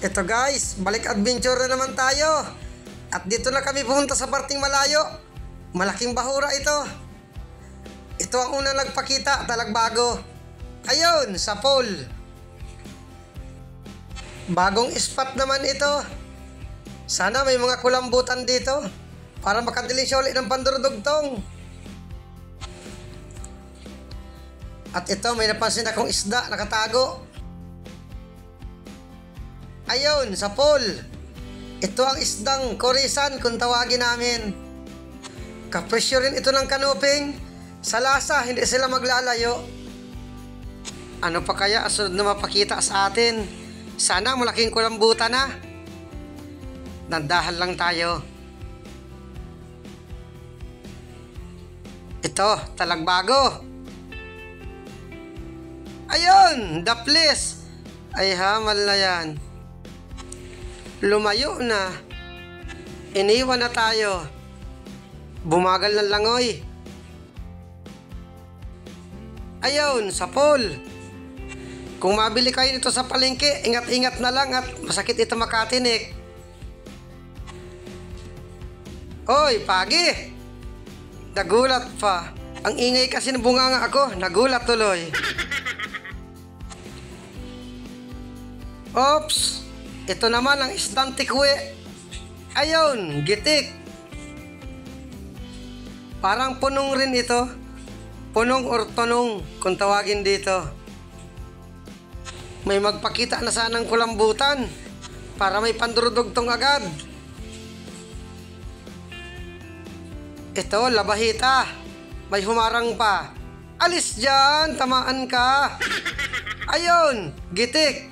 Ito guys, balik adventure na naman tayo. At dito na kami pumunta sa parting malayo. Malaking bahura ito. Ito ang unang nagpakita, talagbago. Ayun, sa pool. Bagong spot naman ito. Sana may mga kulambutan dito para makadiling siya ulit ng pandurudugtong. At ito, may napansin akong isda nakatago. Ayun, sa pool. Ito ang isdang korisan kung tawagin namin. Kapresyo rin ito ng kanuping. Sa lasa, hindi sila maglalayo. Ano pa kaya ang sunod na mapakita sa atin? Sana malaking kulambutan na. Nandahan lang tayo. Ito, talagbago. Ayun, daplis. Ay hamal na yan. Lumayo na. Iniwan na tayo. Bumagal ng langoy. Ayun, sa pool. Kung mabili kayo nito sa palengke, ingat-ingat na lang at masakit ito makatinik. Oy, pagi! Nagulat pa. Ang ingay kasi ng bunganga ako, nagulat tuloy. Oops! Ito naman ang isdang tikwe. Ayun, gitik. Parang punong rin ito. Punong or tonong kung tawagin dito. May magpakita na sanang kulambutan para may pandurudugtong agad. Ito, labahita. May humarang pa. Alis dyan, tamaan ka. Ayun, gitik.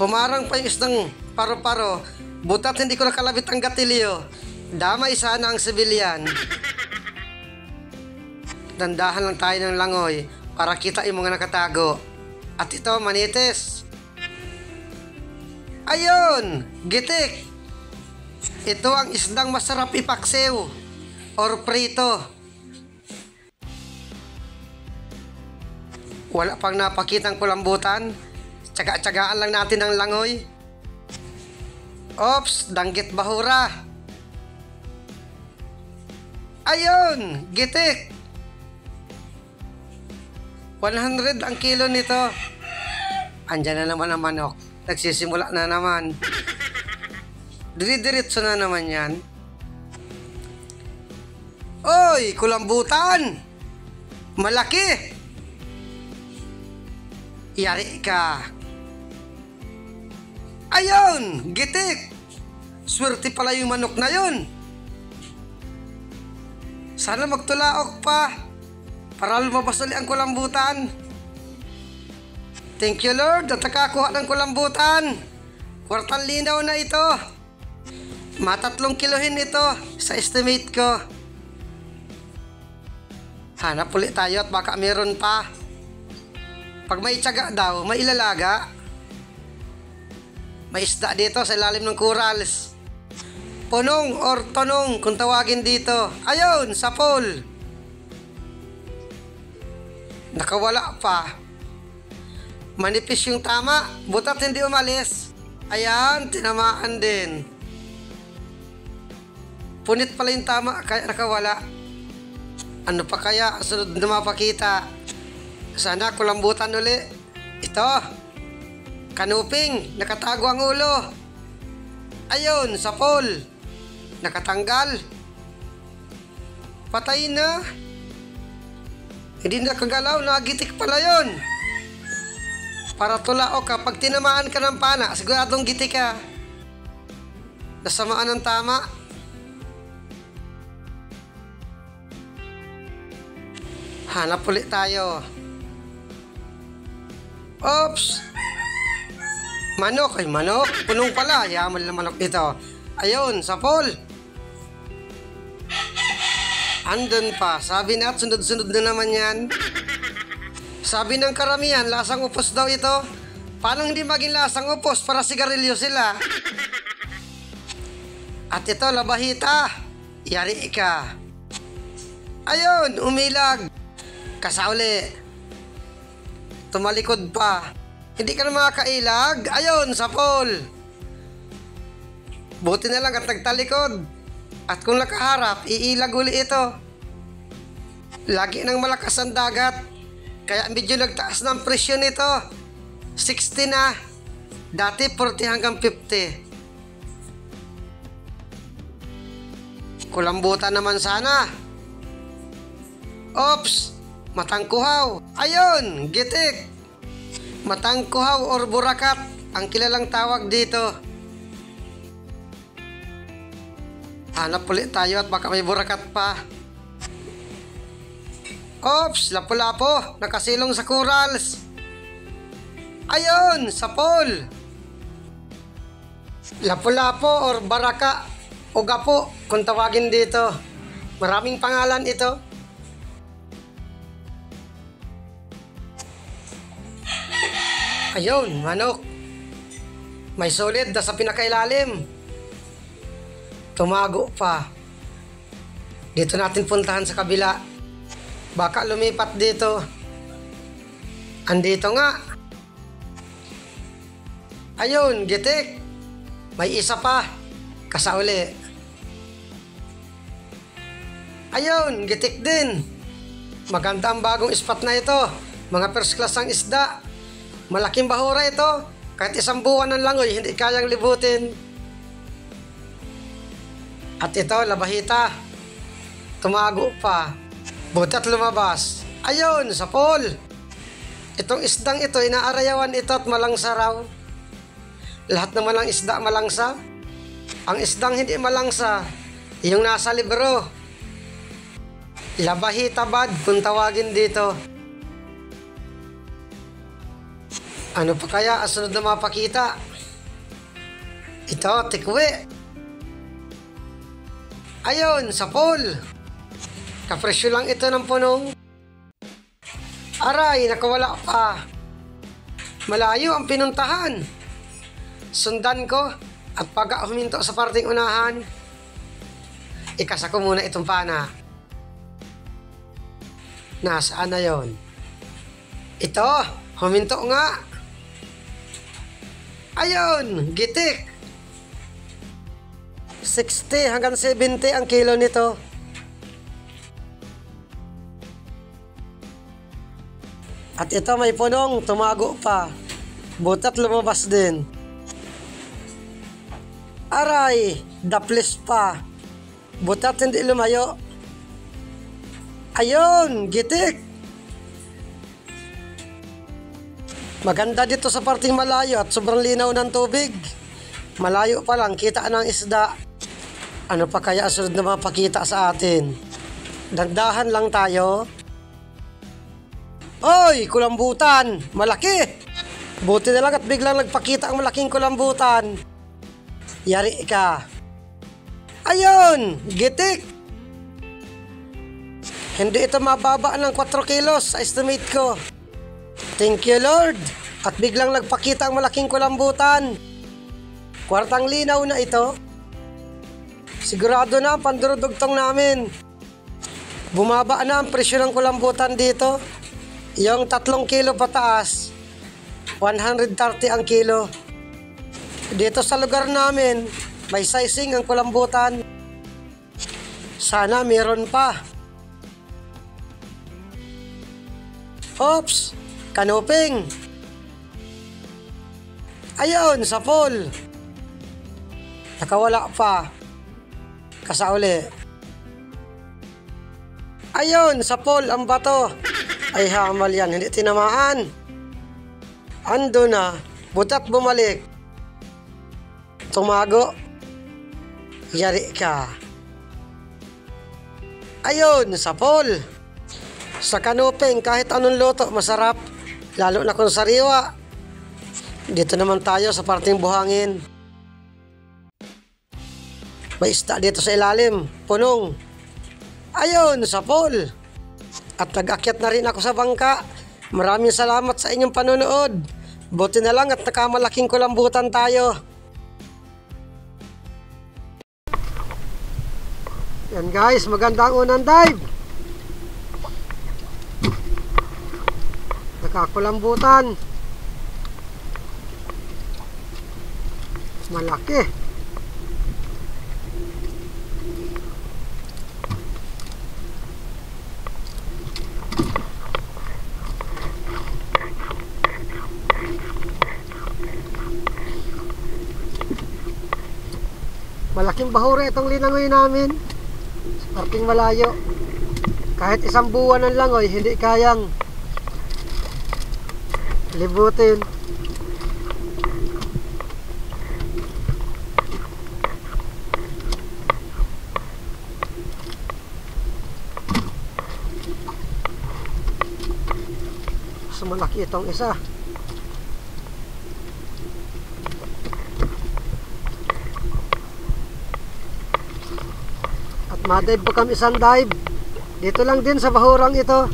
Humarang pa yung isdang paro-paro. Butat hindi ko nakalabit ang gatilyo. Damay sana ang sibilyan. Dandahan lang tayo ng langoy para kita yung mga nakatago. At ito, manitis. Ayun, gitik. Ito ang isdang masarap ipaksew or prito. Wala pang napakitang kulambutan. Tsaga-tsagaan lang natin ang langoy. Ops, danggit bahura. Ayun, gitik. 100 ang kilo nito. Andyan na naman ang manok. Nagsisimula na naman. Diri-diritso na naman yan. Oy, kulambutan! Malaki! Yari ka. Ayun, gitik. Swerte pala yung manok na yun. Sana magtulaok pa para lumabas ulit ang kulambutan. Thank you Lord at nakakuha ng kulambutan. Kwartang linaw na ito. Matatlong kilohin ito sa estimate ko. Hanap ulit tayo at baka meron pa. Pag may tiyaga daw, may ilalaga. May isda dito sa ilalim ng corals. Punong or tonong kung tawagin dito. Ayun, sa pool. Nakawala pa. Manipis yung tama, butat hindi umalis. Ayan, tinamaan din. Punit pala yung tama, kaya nakawala. Ano pa kaya ang sunod na mapakita? Sana kulambutan uli. Ito. Kanuping, nakatago ang ulo. Ayun, sa pool. Nakatanggal. Patay na. Hindi nakagalaw, nagitik pala yun. Para tulao ka, pag tinamaan ka ng pana, siguradong gitik ka. Nasamaan ng tama. Hanap ulit tayo. Oops! Manok, ay manok. Punong pala, yaman na manok ito. Ayun, sa pool. Andun pa. Sabi na at sunod-sunod na naman yan. Sabi ng karamihan, lasang upos daw ito. Paano hindi maging lasang upos para sigarilyo sila? At ito, labahita. Yari ka. Ayun, umilag. Kasauli. Tumalikod pa. Hindi ka na makakailag. Ayun, sa pool. Buti na lang at nagtalikod. At kung nakaharap, iilag uli ito. Lagi nang malakas ang dagat, kaya medyo nagtaas ng presyo nito. 60 na. Dati 40 hanggang 50. Kulambutan naman sana. Ops! Matangkuhaw. Ayun! Gitik! Matangkuhaw or burakat ang kilalang tawag dito. Hanap ulit tayo at baka may burakat pa. Ops! Lapu-lapo! Nakasilong sa corals. Ayun! Sapol! Lapu-lapo or baraka o gapo kung tawagin dito. Maraming pangalan ito. Ayun, manok. May solid na sa pinakailalim. Tumago pa. Dito natin puntahan sa kabila. Baka lumipat dito. Andito nga. Ayun, gitik. May isa pa. Kasauli. Ayun, gitik din. Maganda ang bagong spot na ito. Mga first class ang isda. Malaking bahura ito. Kahit isang buwan ng langoy, hindi kayang libutin. At ito, labahita. Tumago pa. Buti at lumabas. Ayun, sapol. Itong isdang ito, inaarayawan ito at malangsa raw. Lahat naman ng isda malangsa. Ang isdang hindi malangsa, yung nasa libro. Labahita bad kung tawagin dito. Ano pa kaya ang sunod na mapakita? Ito, tikwe. Ayun, sapol. Kapresyo lang ito ng punong. Aray, nakawala pa. Malayo ang pinuntahan. Sundan ko at pag huminto sa parting unahan, ikasa ko muna itong pana. Nasaan na yon? Ito, huminto nga. Ayun, gitik. 60 hanggang 70 ang kilo nito. At ito may punong, tumago pa. Butat lumabas din. Aray, daplis pa. Butat hindi lumayo. Ayun, gitik. Maganda dito sa parting malayo at sobrang linaw ng tubig. Malayo pa lang, kita ng isda. Ano pa kaya ang sunod na mapakita sa atin? Dandahan lang tayo. Oy, kulambutan! Malaki! Buti na lang at biglang nagpakita ang malaking kulambutan. Yari ka. Ayun! Gitik! Hindi ito mababa ng 4 kilos sa estimate ko. Thank you, Lord! At biglang nagpakita ang malaking kulambutan. Kwartang linaw na ito. Sigurado na ang pandurudugtong namin. Bumaba na ang presyo ng kulambutan dito. Yung 3 kilo pataas, 130 ang kilo. Dito sa lugar namin, may sizing ang kulambutan. Sana meron pa. Oops! Kanuping! Ayun, sapol! Nakawala pa. Kasauli. Ayun, sapol ang bato. Ay hamal yan, hindi tinamaan. Ando na, butat bumalik. Tumago. Yari ka. Ayun, sapol. Sa kanuping, kahit anong luto, masarap. Lalo na kung sariwa. Dito naman tayo sa parting buhangin. May isda dito sa ilalim, punong. Ayun, sapol. At nag-akyat na rin ako sa bangka. Maraming salamat sa inyong panonood. Buti na lang at nakamalaking kulambutan tayo. Yan guys, maganda ang unang dive. Nakakulambutan. Malaki. Malaking bahura itong linangoy namin. Sa parting malayo. Kahit isang buwan ng langoy, hindi kayang libutin. Mas malaki itong isa. At ma-dive pa kami isang dive. Dito lang din sa bahurang ito.